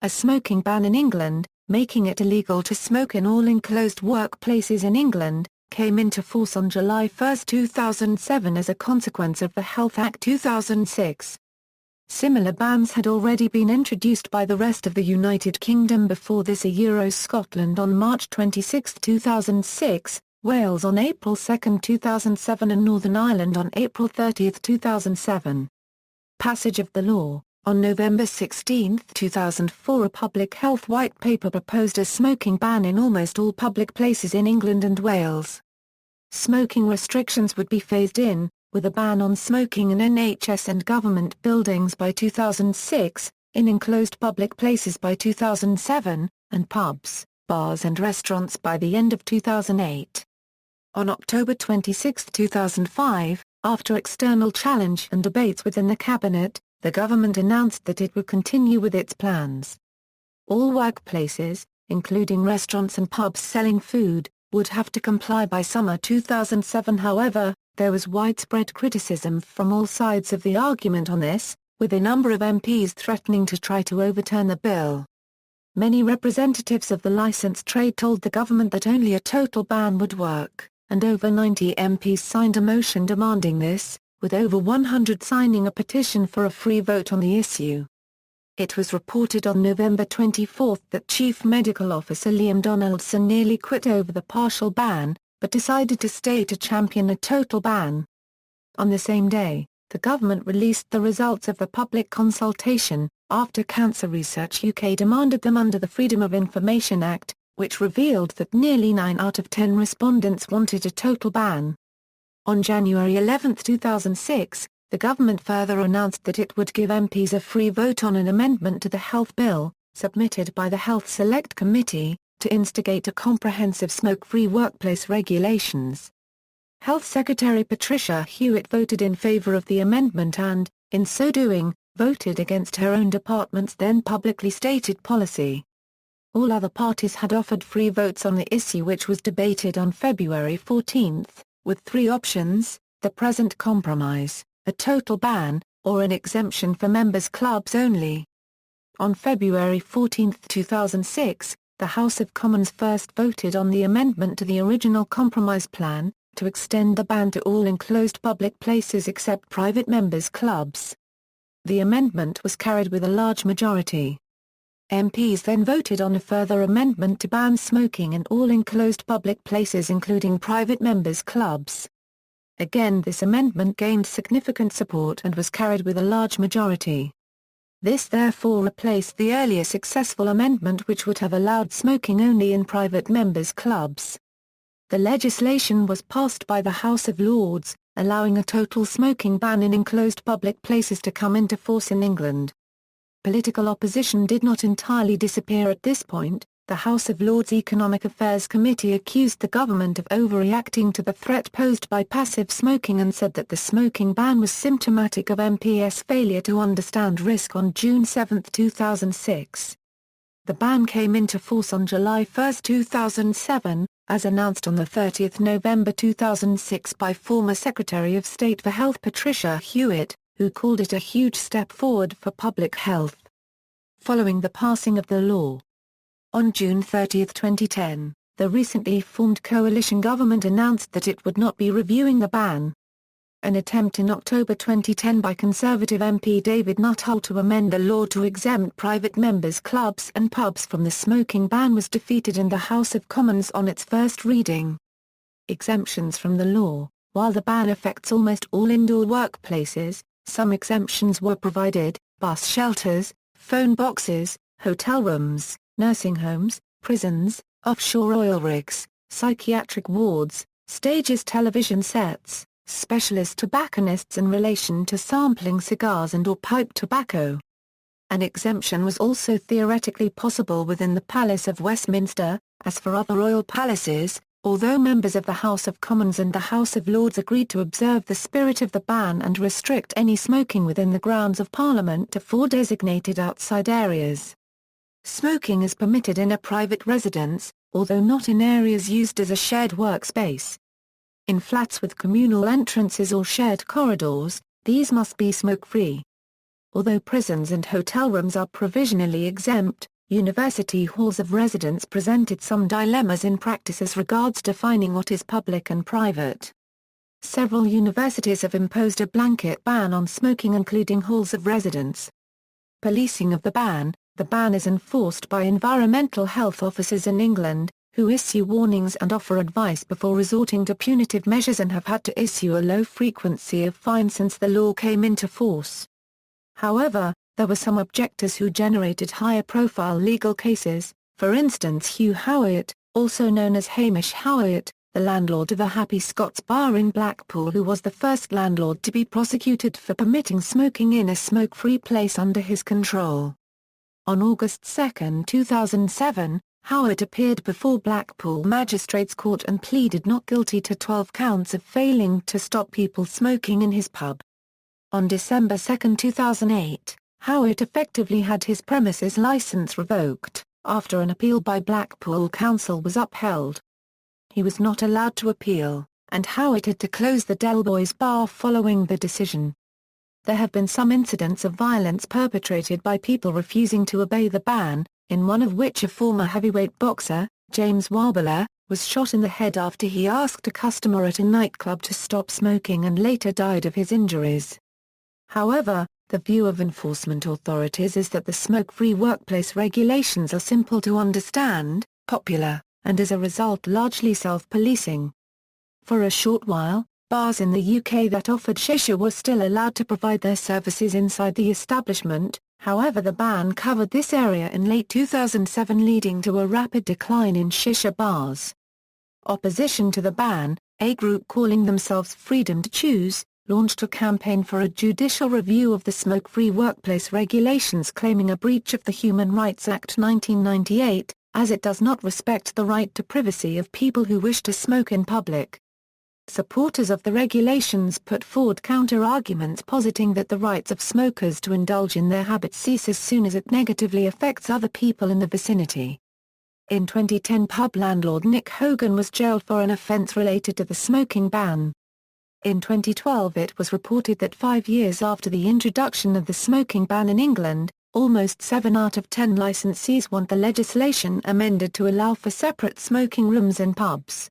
A smoking ban in England, making it illegal to smoke in all enclosed workplaces in England, came into force on July 1, 2007 as a consequence of the Health Act 2006. Similar bans had already been introduced by the rest of the United Kingdom before this, Scotland on March 26, 2006, Wales on April 2, 2007 and Northern Ireland on April 30, 2007. Passage of the law. On November 16, 2004, a public health white paper proposed a smoking ban in almost all public places in England and Wales. Smoking restrictions would be phased in, with a ban on smoking in NHS and government buildings by 2006, in enclosed public places by 2007, and pubs, bars and restaurants by the end of 2008. On October 26, 2005, after external challenge and debates within the cabinet, the government announced that it would continue with its plans. All workplaces, including restaurants and pubs selling food, would have to comply by summer 2007. However, there was widespread criticism from all sides of the argument on this, with a number of MPs threatening to try to overturn the bill. Many representatives of the licensed trade told the government that only a total ban would work, and over 90 MPs signed a motion demanding this, with over 100 signing a petition for a free vote on the issue. It was reported on November 24 that Chief Medical Officer Liam Donaldson nearly quit over the partial ban, but decided to stay to champion a total ban. On the same day, the government released the results of the public consultation, after Cancer Research UK demanded them under the Freedom of Information Act, which revealed that nearly 9 out of 10 respondents wanted a total ban. On January 11, 2006, the government further announced that it would give MPs a free vote on an amendment to the Health Bill, submitted by the Health Select Committee, to instigate a comprehensive smoke-free workplace regulations. Health Secretary Patricia Hewitt voted in favour of the amendment and, in so doing, voted against her own department's then publicly stated policy. All other parties had offered free votes on the issue, which was debated on February 14, with 3 options: the present compromise, a total ban, or an exemption for members' clubs only. On February 14, 2006, the House of Commons first voted on the amendment to the original compromise plan, to extend the ban to all enclosed public places except private members' clubs. The amendment was carried with a large majority. MPs then voted on a further amendment to ban smoking in all enclosed public places including private members' clubs. Again, this amendment gained significant support and was carried with a large majority. This therefore replaced the earlier successful amendment, which would have allowed smoking only in private members' clubs. The legislation was passed by the House of Lords, allowing a total smoking ban in enclosed public places to come into force in England. Political opposition did not entirely disappear at this point. The House of Lords Economic Affairs Committee accused the government of overreacting to the threat posed by passive smoking and said that the smoking ban was symptomatic of MPs' failure to understand risk. On June 7, 2006. The ban came into force on July 1, 2007, as announced on 30 November 2006 by former Secretary of State for Health Patricia Hewitt, who called it a huge step forward for public health. Following the passing of the law, on June 30, 2010, the recently formed coalition government announced that it would not be reviewing the ban. An attempt in October 2010 by Conservative MP David Nuttall to amend the law to exempt private members' clubs and pubs from the smoking ban was defeated in the House of Commons on its first reading. Exemptions from the law. While the ban affects almost all indoor workplaces, some exemptions were provided: bus shelters, phone boxes, hotel rooms, nursing homes, prisons, offshore oil rigs, psychiatric wards, stages, television sets, specialist tobacconists in relation to sampling cigars and/or pipe tobacco. An exemption was also theoretically possible within the Palace of Westminster, as for other royal palaces, although members of the House of Commons and the House of Lords agreed to observe the spirit of the ban and restrict any smoking within the grounds of Parliament to 4 designated outside areas. Smoking is permitted in a private residence, although not in areas used as a shared workspace. In flats with communal entrances or shared corridors, these must be smoke-free. Although prisons and hotel rooms are provisionally exempt, university halls of residence presented some dilemmas in practice as regards defining what is public and private. Several universities have imposed a blanket ban on smoking, including halls of residence. Policing of the ban is enforced by environmental health officers in England, who issue warnings and offer advice before resorting to punitive measures and have had to issue a low frequency of fines since the law came into force. However, there were some objectors who generated higher-profile legal cases, for instance Hugh Howat, also known as Hamish Howat, the landlord of the Happy Scots Bar in Blackpool, who was the first landlord to be prosecuted for permitting smoking in a smoke-free place under his control. On August 2, 2007, Howat appeared before Blackpool Magistrates Court and pleaded not guilty to 12 counts of failing to stop people smoking in his pub. On December 2, 2008, Howat effectively had his premises licence revoked, after an appeal by Blackpool Council was upheld. He was not allowed to appeal, and Howat had to close the Del Boys Bar following the decision. There have been some incidents of violence perpetrated by people refusing to obey the ban, in one of which a former heavyweight boxer, James Warbler, was shot in the head after he asked a customer at a nightclub to stop smoking and later died of his injuries. However, the view of enforcement authorities is that the smoke-free workplace regulations are simple to understand, popular, and as a result largely self-policing. For a short while, bars in the UK that offered shisha were still allowed to provide their services inside the establishment, however the ban covered this area in late 2007, leading to a rapid decline in shisha bars. Opposition to the ban, a group calling themselves Freedom to Choose, launched a campaign for a judicial review of the smoke-free workplace regulations, claiming a breach of the Human Rights Act 1998, as it does not respect the right to privacy of people who wish to smoke in public. Supporters of the regulations put forward counter-arguments positing that the rights of smokers to indulge in their habits cease as soon as it negatively affects other people in the vicinity. In 2010, pub landlord Nick Hogan was jailed for an offence related to the smoking ban. In 2012 it was reported that 5 years after the introduction of the smoking ban in England, almost 7 out of 10 licensees want the legislation amended to allow for separate smoking rooms in pubs.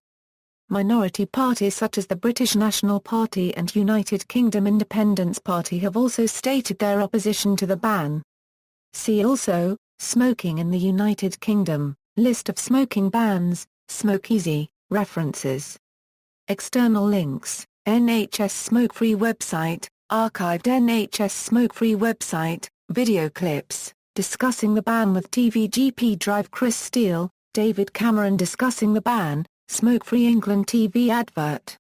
Minority parties such as the British National Party and United Kingdom Independence Party have also stated their opposition to the ban. See also, smoking in the United Kingdom, list of smoking bans, Smoke Easy, references. External links, NHS Smoke-Free website, archived NHS Smoke-Free website, video clips, discussing the ban with TVGP Drive. Chris Steele, David Cameron discussing the ban, Smoke-Free England TV advert.